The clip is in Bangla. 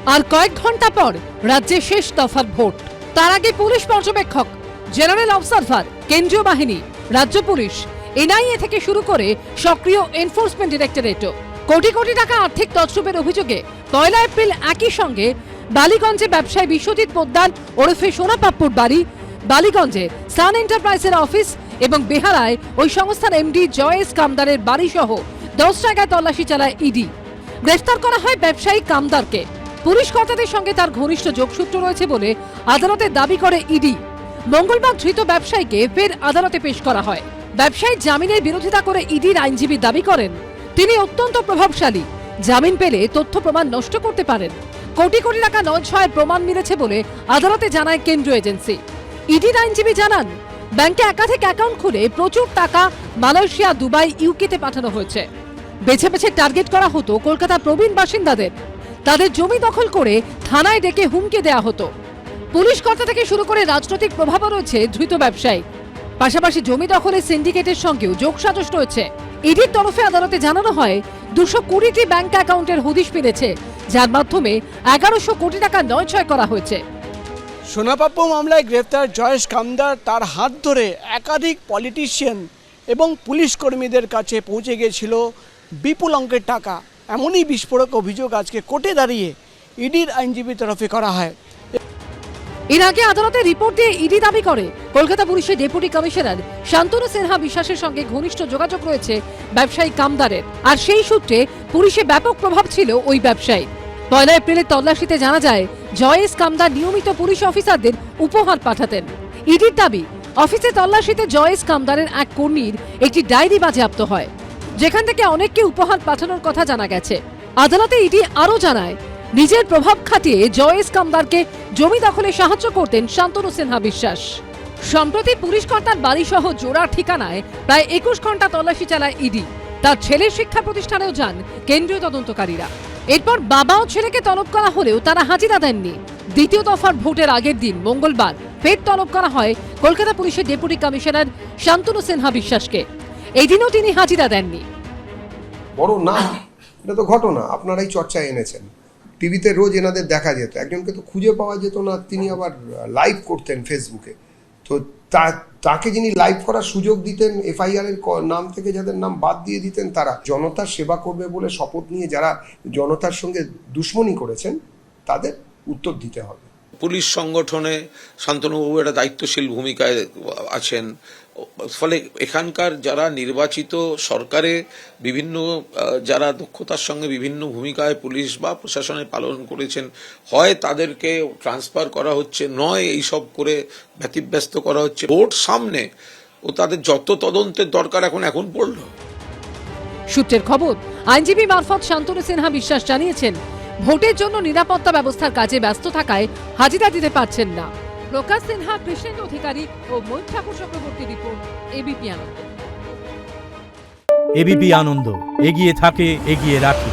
আর কয়েক ঘন্টা পর রাজ্যে শেষ দফার ভোট। তার আগে পুলিশ পর্যবেক্ষক, জেনারেল অবজারভার, কেন্দ্রীয় বাহিনী, রাজ্য পুলিশ, এনআইএ থেকে শুরু করে সক্রিয় এনফোর্সমেন্ট ডিরেক্টরেটও কোটি কোটি টাকা আর্থিক তছরুপের অভিযোগে 1 এপ্রিল একই সঙ্গে বালিগঞ্জে ব্যবসায়ী বিশ্বজিৎ পোদ্দার ওরফে সোনা পাপ্পুর বাড়ি, বালিগঞ্জে সান এন্টারপ্রাইজের অফিস এবং বেহালায় ওই সংস্থার এমডি জয়েস কামদারের বাড়ি সহ 10 জায়গায় তল্লাশি চালায় ইডি। গ্রেফতার করা হয় ব্যবসায়ী কামদারকে। পুলিশ কর্তাদের সঙ্গে তার ঘনিষ্ঠ যোগসূত্র রয়েছে বলে আদালতে দাবি করে ইডি। মঙ্গলবার ধৃত ব্যবসায়ীকে ফের আদালতে পেশ করা হয়। ব্যবসায়ী জামিনের বিরোধিতা করে ইডির আইনজীবী দাবি করেন তিনি অত্যন্ত প্রভাবশালী, জামিন পেলে তথ্য প্রমাণ নষ্ট করতে পারেন। কোটি কোটি টাকা নয় ছয়ের প্রমাণ মিলেছে বলে আদালতে জানায় কেন্দ্রীয় এজেন্সি। ইডির আইনজীবী জানান ব্যাংকে একাধিক অ্যাকাউন্ট খুলে প্রচুর টাকা মালয়েশিয়া, দুবাই, ইউকেতে পাঠানো হয়েছে। বেছে বেছে টার্গেট করা হতো কলকাতার প্রবীণ বাসিন্দাদের। তাদের জমি দখল করে থানায় ডেকে হুমকি দেওয়া হতো। পুলিশ কর্তা থেকে শুরু করে রাজনৈতিক প্রভাবও রয়েছে ধৃত ব্যবসায়ী। পাশাপাশি জমি দখলের সিন্ডিকেটের সঙ্গেও যোগসাজশ রয়েছে। ইডির তরফে আদালতে জানানো হয় 220টি ব্যাংক অ্যাকাউন্টের হদিশ পেয়েছে, যার মাধ্যমে 1100 কোটি টাকা নয়ছয় করা হয়েছে। সোনা পাপ্পু মামলায় গ্রেফতার জয়েস কামদার, তার হাত ধরে একাধিক পলিটিশিয়ান এবং পুলিশ কর্মীদের কাছে পৌঁছে গিয়েছিল বিপুল অঙ্কের টাকা। এমনই বিস্ফোরক অভিযোগ আজকে কোর্টে দাঁড়িয়ে ইডির আইনজীবীর তরফে করা হয়। এর আগে আদালতে রিপোর্ট দিয়ে ইডি দাবি করে কলকাতা পুলিশের ডেপুটি কমিশনার শান্তনু সিনহা বিশ্বাসের সঙ্গে ঘনিষ্ঠ যোগাযোগ রয়েছে ব্যবসায়ী কামদারের, আর সেই সূত্রে পুলিশে ব্যাপক প্রভাব ছিল ওই ব্যবসায়ী। 1 এপ্রিলের তল্লাশিতে জানা যায় জয়েস কামদার নিয়মিত পুলিশ অফিসারদের উপহার পাঠাতেন। ইডির দাবি অফিসে তল্লাশিতে জয়েস কামদারের এক কর্মীর একটি ডায়েরি বাজেয়াপ্ত হয়, যেখান থেকে অনেককে উপহার পাঠানোর কথা জানা গেছে। আদালতে ইডি আরও জানায় নিজের প্রভাব খাটিয়ে জয়েস কামদারকে জমি দখলে সাহায্য করতেন শান্তনু সিনহা বিশ্বাস। সম্প্রতি পুলিশ কর্তার বাড়ি সহ জোড়ার ঠিকানায় প্রায় 21 ঘন্টা তল্লাশি চালায় ইডি। তার ছেলের শিক্ষা প্রতিষ্ঠানেও যান কেন্দ্রীয় তদন্তকারীরা। এরপর বাবা ও ছেলেকে তলব করা হলেও তারা হাজিরা দেননি। দ্বিতীয় দফার ভোটের আগের দিন মঙ্গলবার ফের তলব করা হয় কলকাতা পুলিশের ডেপুটি কমিশনার শান্তনু সিনহা বিশ্বাসকে। এই দিনও তিনি হাজিরা দেননি। বড় না, এটা তো ঘটনা আপনারাই চর্চায় এনেছেন। টিভিতে রোজ এনাদের দেখা যেত, একজনকে তো খুঁজে পাওয়া যেত না, তিনি আবার লাইভ করতেন ফেসবুকে। তো তাকে যিনি লাইভ করার সুযোগ দিতেন, এফআইআর এর নাম থেকে যাদের নাম বাদ দিয়ে দিতেন, তারা জনতার সেবা করবে বলে শপথ নিয়ে যারা জনতার সঙ্গে দুশ্মনী করেছেন তাদের উত্তর দিতে হবে। পুলিশ সংগঠনে শান্তনুবাবু একটা দায়িত্বশীল ভূমিকায় আছেন, ফলে এখানকার যারা নির্বাচিত সরকারে বিভিন্ন যারা দক্ষতার সঙ্গে বিভিন্ন ভূমিকায় পুলিশ বা প্রশাসনে পালন করেছেন, হয় তাদেরকে ট্রান্সফার করা হচ্ছে, নয় এইসব করে ব্যতিব্যস্ত করা হচ্ছে। ভোট সামনে ও তাদের যত তদন্তের দরকার এখন পড়ল। সূত্রের খবর, আইনজীবী মারফত শান্তনু সিনহা বিশ্বাস জানিয়েছেন ভোটের জন্য নিরাপত্তা ব্যবস্থার কাজে ব্যস্ত থাকায় হাজিরা দিতে পারছেন না। প্রকাশ সিনহা, কৃষ্ণেন্দু অধিকারী ও মৈত্র ঠাকুর চক্রবর্তী রিপোর্ট, এবিপি আনন্দ। এবিপি আনন্দ, এগিয়ে থাকে, এগিয়ে রাখে।